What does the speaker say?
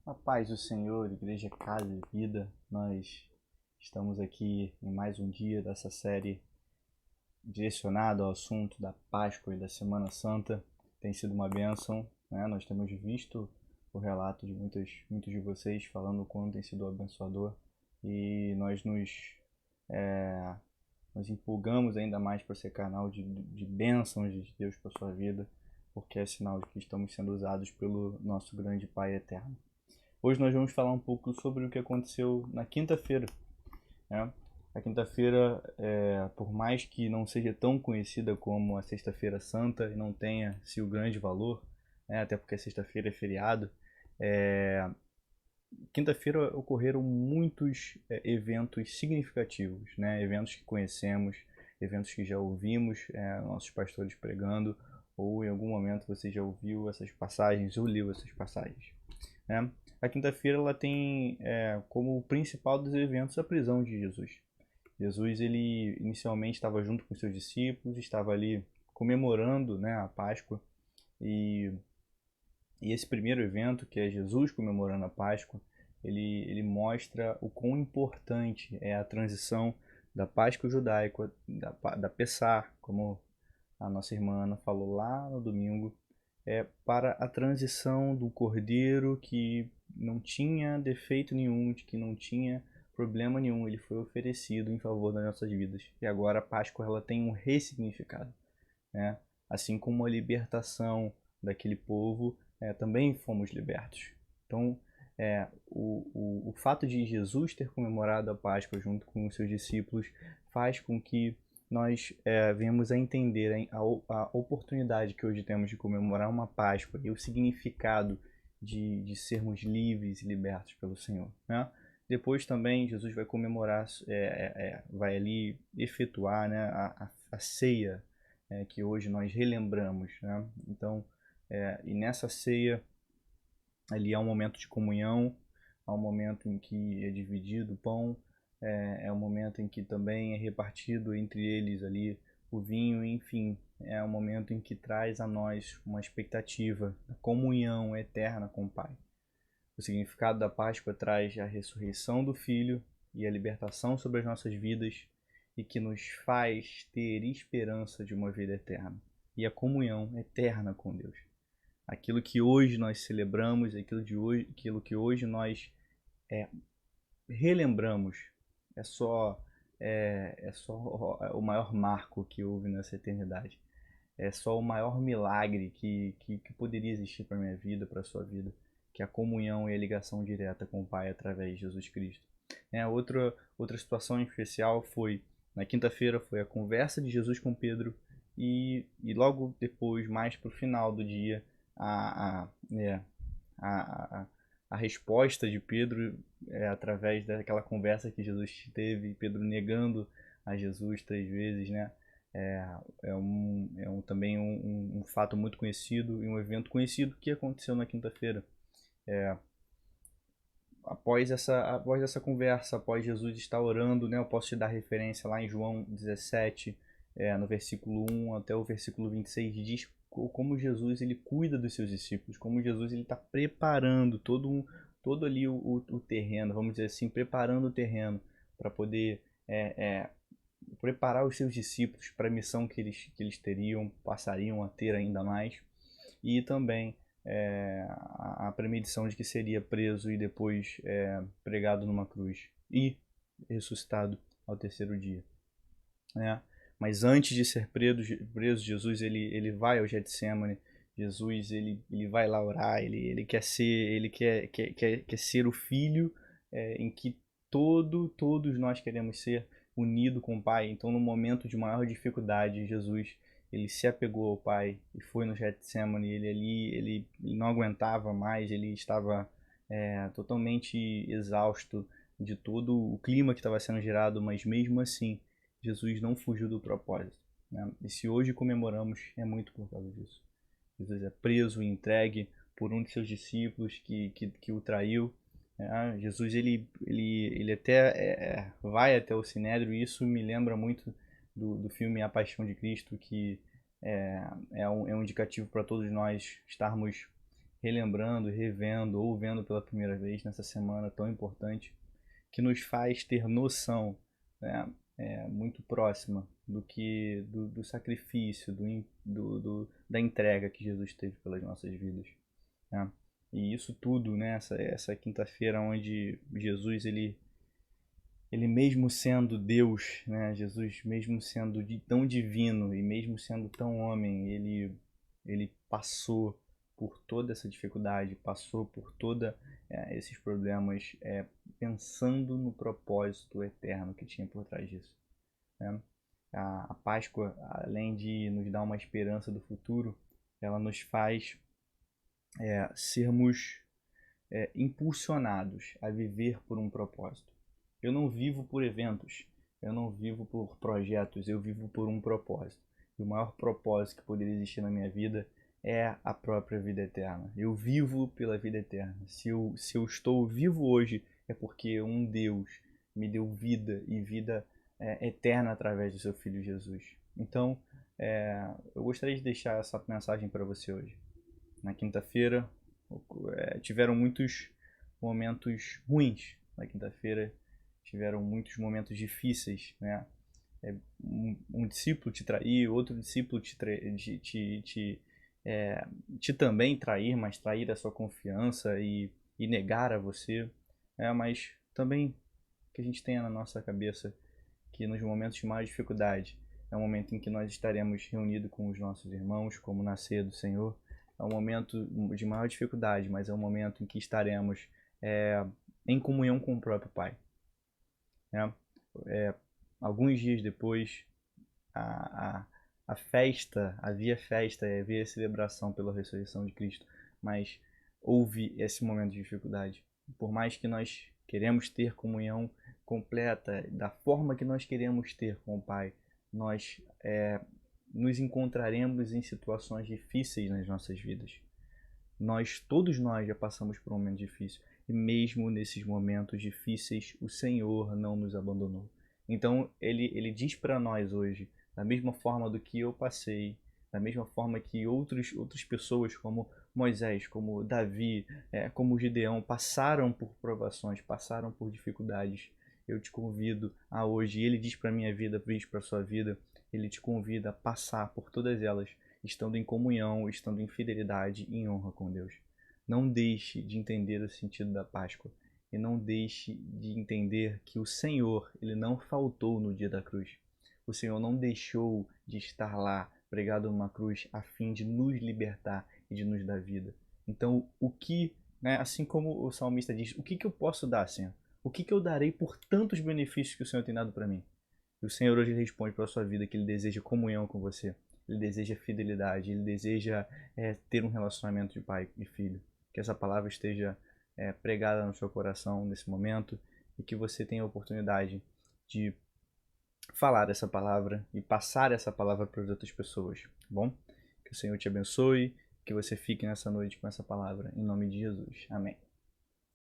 A paz do Senhor, Igreja Casa e Vida, nós estamos aqui em mais um dia dessa série direcionada ao assunto da Páscoa e da Semana Santa. Tem sido uma bênção, né? Nós temos visto o relato de muitos de vocês falando o quanto tem sido abençoador e nos empolgamos ainda mais para ser canal de bênçãos de Deus para a sua vida, porque é sinal de que estamos sendo usados pelo nosso grande Pai eterno. Hoje nós vamos falar um pouco sobre o que aconteceu na quinta-feira, né? A quinta-feira, por mais que não seja tão conhecida como a Sexta-feira Santa e não tenha seu grande valor, né? Até porque a sexta-feira é feriado, quinta-feira ocorreram muitos eventos significativos, né? Eventos que conhecemos, eventos que já ouvimos nossos pastores pregando, ou em algum momento você já ouviu essas passagens ou leu essas passagens, né? A quinta-feira ela tem como principal dos eventos a prisão de Jesus. Jesus ele inicialmente estava junto com seus discípulos, estava ali comemorando, né, a Páscoa e, e esse primeiro evento, que é Jesus comemorando a Páscoa, ele mostra o quão importante é a transição da Páscoa judaica, da Pessah, como a nossa irmã Ana falou lá no domingo, para a transição do cordeiro que não tinha defeito nenhum, de que não tinha problema nenhum, ele foi oferecido em favor das nossas vidas. E agora a Páscoa ela tem um ressignificado, né? Assim como a libertação daquele povo, também fomos libertos. Então, o fato de Jesus ter comemorado a Páscoa junto com os seus discípulos faz com que nós venhamos a entender a oportunidade que hoje temos de comemorar uma Páscoa e o significado de sermos livres e libertos pelo Senhor, né? Depois também Jesus vai comemorar, vai ali efetuar, né, a ceia que hoje nós relembramos, né? Então, e nessa ceia ali há um momento de comunhão, há um momento em que é dividido o pão, um momento em que também é repartido entre eles ali o vinho, enfim, é um momento em que traz a nós uma expectativa da comunhão eterna com o Pai. O significado da Páscoa traz a ressurreição do Filho e a libertação sobre as nossas vidas e que nos faz ter esperança de uma vida eterna e a comunhão eterna com Deus. Aquilo que hoje nós celebramos, aquilo que hoje nós é, relembramos, é só o maior marco que houve nessa eternidade. É só o maior milagre que poderia existir para a minha vida, para a sua vida, que é a comunhão e a ligação direta com o Pai através de Jesus Cristo. Outra situação especial foi, na quinta-feira, foi a conversa de Jesus com Pedro e logo depois, mais para o final do dia, a, a, é, a, a, a resposta de Pedro através daquela conversa que Jesus teve, Pedro negando a Jesus 3 vezes, né? Também um fato muito conhecido e um evento conhecido que aconteceu na quinta-feira. Após essa conversa, após Jesus estar orando, né, eu posso te dar referência lá em João 17, no versículo 1 até o versículo 26, diz como Jesus ele cuida dos seus discípulos, como Jesus ele está preparando todo ali o terreno, vamos dizer assim, preparando o terreno para poder preparar os seus discípulos para a missão que eles passariam a ter ainda mais, e também a premedição de que seria preso e depois pregado numa cruz e ressuscitado ao terceiro dia, né? Mas antes de ser preso Jesus ele vai ao Getsemane. Jesus ele vai lá orar, ele quer ser o filho em que todos nós queremos ser, unido com o Pai. Então, no momento de maior dificuldade, Jesus ele se apegou ao Pai e foi no Getsemane. Ele não aguentava mais, ele estava totalmente exausto de todo o clima que estava sendo gerado, mas mesmo assim Jesus não fugiu do propósito, né? E se hoje comemoramos, é muito por causa disso. Jesus é preso e entregue por um de seus discípulos que o traiu. Jesus ele até vai até o Sinédrio, e isso me lembra muito do filme A Paixão de Cristo, que é um indicativo para todos nós estarmos relembrando, revendo ou vendo pela primeira vez nessa semana tão importante, que nos faz ter noção, né, muito próxima do sacrifício, da entrega que Jesus teve pelas nossas vidas, né? E isso tudo, né, essa quinta-feira onde Jesus ele mesmo sendo Deus, né, Jesus mesmo sendo tão divino e mesmo sendo tão homem, ele passou por toda essa dificuldade, passou por toda esses problemas, pensando no propósito eterno que tinha por trás disso, né? A Páscoa, além de nos dar uma esperança do futuro, ela nos faz sermos impulsionados a viver por um propósito. Eu não vivo por eventos, eu não vivo por projetos, eu vivo por um propósito. E o maior propósito que poderia existir na minha vida é a própria vida eterna. Eu vivo pela vida eterna. Se eu estou vivo hoje, é porque um Deus me deu vida e vida eterna através do seu Filho Jesus. Então, eu gostaria de deixar essa mensagem para você hoje. Na quinta-feira, tiveram muitos momentos ruins. Na quinta-feira, tiveram muitos momentos difíceis, né? Um discípulo te trair, outro discípulo te também trair, mas trair a sua confiança e negar a você. Mas também que a gente tenha na nossa cabeça que nos momentos de maior dificuldade é o momento em que nós estaremos reunidos com os nossos irmãos, como na ceia do Senhor. É um momento de maior dificuldade, mas é um momento em que estaremos em comunhão com o próprio Pai, né? Alguns dias depois, a, a, a festa, havia celebração pela ressurreição de Cristo, mas houve esse momento de dificuldade. Por mais que nós queremos ter comunhão completa, da forma que nós queremos ter com o Pai, nós nos encontraremos em situações difíceis nas nossas vidas. Todos nós já passamos por um momento difícil. E mesmo nesses momentos difíceis, o Senhor não nos abandonou. Então, ele diz para nós hoje, da mesma forma do que eu passei, da mesma forma que outras pessoas como Moisés, como Davi, como Gideão, passaram por provações, passaram por dificuldades. Eu te convido a hoje, e ele diz para a minha vida, diz para a sua vida, ele te convida a passar por todas elas, estando em comunhão, estando em fidelidade e em honra com Deus. Não deixe de entender o sentido da Páscoa e não deixe de entender que o Senhor, ele não faltou no dia da cruz. O Senhor não deixou de estar lá pregado numa cruz a fim de nos libertar e de nos dar vida. Então, assim como o salmista diz, o que eu posso dar, Senhor? O que eu darei por tantos benefícios que o Senhor tem dado para mim? E o Senhor hoje responde para a sua vida que ele deseja comunhão com você. Ele deseja fidelidade, ele deseja ter um relacionamento de pai e filho. Que essa palavra esteja pregada no seu coração nesse momento e que você tenha a oportunidade de falar essa palavra e passar essa palavra para as outras pessoas, tá bom? Que o Senhor te abençoe, que você fique nessa noite com essa palavra, em nome de Jesus. Amém.